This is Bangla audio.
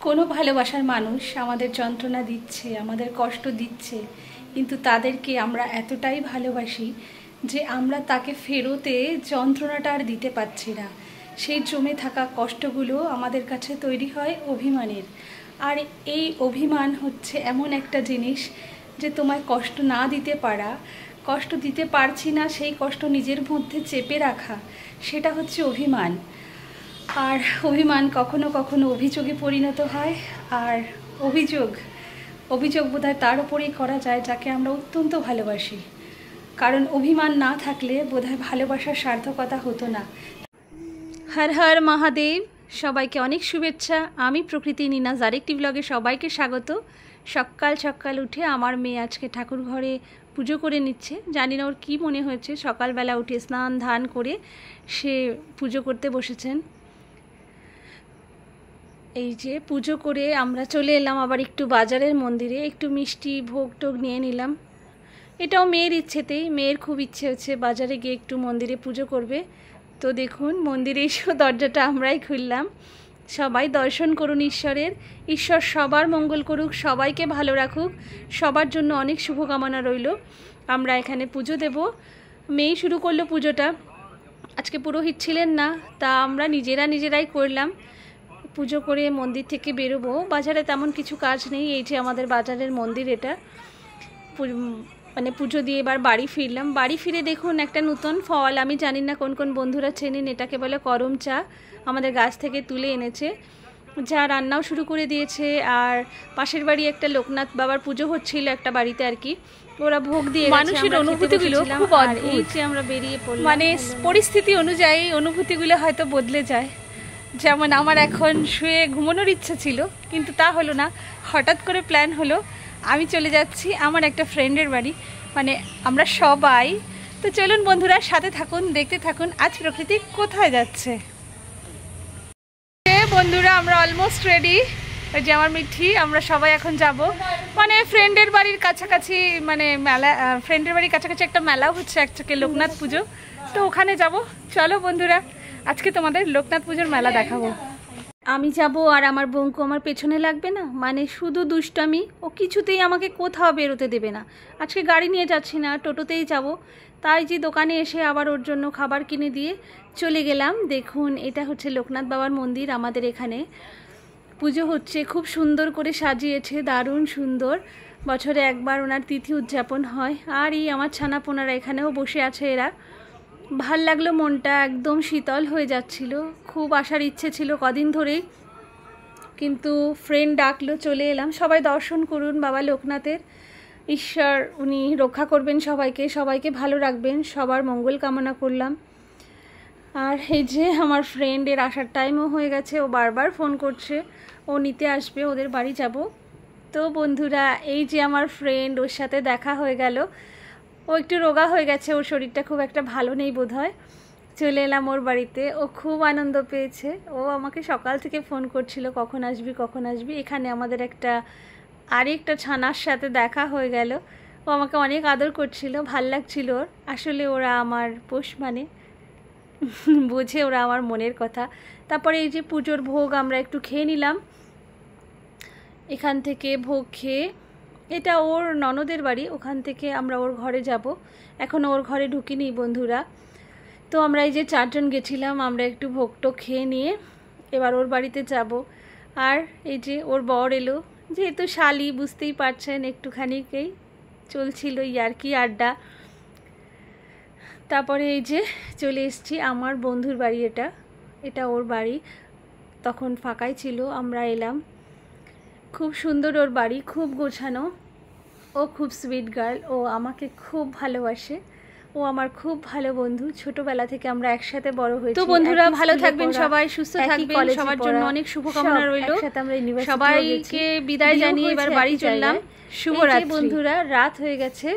কোনো ভালোবাসার মানুষ আমাদের যন্ত্রণা দিচ্ছে, আমাদের কষ্ট দিচ্ছে, কিন্তু তাদেরকে আমরা এতটাই ভালোবাসি যে আমরা তাকে ফেরতে যন্ত্রণাটা আর দিতে পারছি না। সেই জমে থাকা কষ্টগুলো আমাদের কাছে তৈরি হয় অভিমানের। আর এই অভিমান হচ্ছে এমন একটা জিনিস যে তোমায় কষ্ট না দিতে পারা, কষ্ট দিতে পারছি না সেই কষ্ট নিজের মধ্যে চেপে রাখা, সেটা হচ্ছে অভিমান। আর অভিমান কখনো কখনো অভিযোগে পরিণত হয়। আর অভিযোগ বোধহয় তার উপরেই করা যায় যাকে আমরা অত্যন্ত ভালোবাসি, কারণ অভিমান না থাকলে বোধহয় ভালোবাসার সার্থকতা হতো না। হর হর মহাদেব, সবাইকে অনেক শুভেচ্ছা। আমি প্রকৃতি নিনাজ আরেকটি ব্লগে সবাইকে স্বাগত। সকাল সকাল উঠে আমার মেয়ে আজকে ঠাকুর ঘরে পুজো করে নিচ্ছে। জানি না ওর কী মনে হয়েছে, সকালবেলা উঠে স্নান ধান করে সে পুজো করতে বসেছেন। এই যে পুজো করে আমরা চলে এলাম আবার একটু বাজারের মন্দিরে, একটু মিষ্টি ভোগ টোগ নিয়ে নিলাম। এটাও মেয়ের ইচ্ছেতেই, মেয়ের খুব ইচ্ছে হচ্ছে বাজারে গিয়ে একটু মন্দিরে পুজো করবে। তো দেখুন মন্দিরে এসেও দরজাটা আমরাই খুললাম। সবাই দর্শন করুন ঈশ্বরের। ঈশ্বর সবার মঙ্গল করুক, সবাইকে ভালো রাখুক, সবার জন্য অনেক শুভকামনা রইল। আমরা এখানে পুজো দেব। মেয়েই শুরু করলো পুজোটা, আজকে পুরোহিত ছিলেন না, তা আমরা নিজেরাই করলাম। পুজো করে মন্দির থেকে বেরোবো। বাজারে তেমন কিছু কাজ নেই, এই যে আমাদের বাজারের মন্দির এটা। মানে পুজো দিয়ে এবার বাড়ি ফিরলাম। বাড়ি ফিরে দেখুন একটা নতুন ফল, আমি জানি না কোন কোন বন্ধুরা চেনেন, এটাকে বলে করম চা। আমাদের গাছ থেকে তুলে এনেছে, যা রান্নাও শুরু করে দিয়েছে। আর পাশের বাড়ি একটা লোকনাথ বাবার পুজো হচ্ছিল একটা বাড়িতে আর কি, ওরা ভোগ দিয়ে মানুষের অনুভূতিগুলো খুব অদ্ভুত। এই যে আমরা বেরিয়ে পড়লাম, মানে পরিস্থিতি অনুযায়ী অনুভূতিগুলো হয়তো বদলে যায়। যেমন আমার এখন শুয়ে ঘুমানোর ইচ্ছা ছিল, কিন্তু তা হলো না। হঠাৎ করে প্ল্যান হলো আমি চলে যাচ্ছি আমার একটা ফ্রেন্ডের বাড়ি, মানে আমরা সবাই। তো চলুন বন্ধুরা, সাথে থাকুন, দেখতে থাকুন আজ প্রকৃতি কোথায় যাচ্ছে। বন্ধুরা আমরা অলমোস্ট রেডি। ওই যে আমার মিঠি, আমরা সবাই এখন যাব মানে ফ্রেন্ডের বাড়ির কাছাকাছি, মানে মেলা, ফ্রেন্ডের বাড়ির কাছাকাছি একটা মেলাও হচ্ছে একচকে লোকনাথ পুজো, তো ওখানে যাব। চলো বন্ধুরা, আজকে তোমাদের লোকনাথ পুজোর মেলা দেখাবো। আমি যাব আর আমার বোনকু আমার পেছনে লাগবে না, মানে শুধু দুষ্টামি। ও কিছুতেই আমাকে কোথাও বেরোতে দেবে না। আজকে গাড়ি নিয়ে যাচ্ছি না, টোটোতেই যাব। তাই যে দোকানে এসে আবার ওর জন্য খাবার কিনে দিয়ে চলে গেলাম। দেখুন এটা হচ্ছে লোকনাথ বাবার মন্দির, আমাদের এখানে পুজো হচ্ছে, খুব সুন্দর করে সাজিয়েছে, দারুণ সুন্দর। বছরে একবার ওনার তিথি উদযাপন হয়। আর এই আমার ছানাপোনারা এখানেও বসে আছে, এরা। ভাল লাগলো, মনটা একদম শীতল হয়ে যাচ্ছিল। খুব আসার ইচ্ছে ছিল কদিন ধরেই, কিন্তু ফ্রেন্ড ডাকলো, চলে এলাম। সবাই দর্শন করুন বাবা লোকনাথের। ঈশ্বর উনি রক্ষা করবেন সবাইকে, সবাইকে ভালো রাখবেন, সবার মঙ্গল কামনা করলাম। আর এই যে আমার ফ্রেন্ডের আসার টাইমও হয়ে গেছে, ও বারবার ফোন করছে, ও নিতে আসবে, ওদের বাড়ি যাব। তো বন্ধুরা এই যে আমার ফ্রেন্ড, ওর সাথে দেখা হয়ে গেল। ও একটু রোগা হয়ে গেছে, ওর শরীরটা খুব একটা ভালো নেই বোধহয়। চলে এলাম ওর বাড়িতে, ও খুব আনন্দ পেয়েছে। ও আমাকে সকাল থেকে ফোন করছিল কখন আসবি। এখানে আমাদের আরেকটা ছানার সাথে দেখা হয়ে গেল। ও আমাকে অনেক আদর করছিল, ভাল লাগছিল ওর। আসলে ওরা আমার পোষ, মানে বোঝে ওরা আমার মনের কথা। তারপরে এই যে পুজোর ভোগ আমরা একটু খেয়ে নিলাম এখান থেকে। ভোগ খেয়ে, এটা ওর ননদের বাড়ি, ওখান থেকে আমরা ওর ঘরে যাব। এখনও ওর ঘরে ঢুকিনি বন্ধুরা। তো আমরা এই যে 4 জন গেছিলাম, আমরা একটু ভোগটো খেয়ে নিয়ে এবার ওর বাড়িতে যাব। আর এই যে ওর বর এলো, যেহেতু শালি বুঝতেই পারছেন, একটুখানিকেই চলছিল ইয়ার্কি আড্ডা। তারপরে এই যে চলে এসেছি আমার বন্ধুর বাড়ি, এটা ওর বাড়ি। তখন ফাঁকাই ছিল, আমরা এলাম। খুব সুন্দর ওর বাড়ি, খুব গোছানো। ও খুব সুইট গার্ল, ও আমাকে খুব ভালোবাসে, ও আমার খুব ভালো বন্ধু। ছোটবেলা থেকে আমরা একসাথে বড় হয়েছি। তো বন্ধুরা ভালো থাকবেন সবাই, সুস্থ থাকবেন, সবার জন্য অনেক শুভকামনা রইল। সবাইকে বিদায় জানিয়ে এবার বাড়ি চললাম। শুভরাত্রি বন্ধুরা, রাত হয়ে গেছে।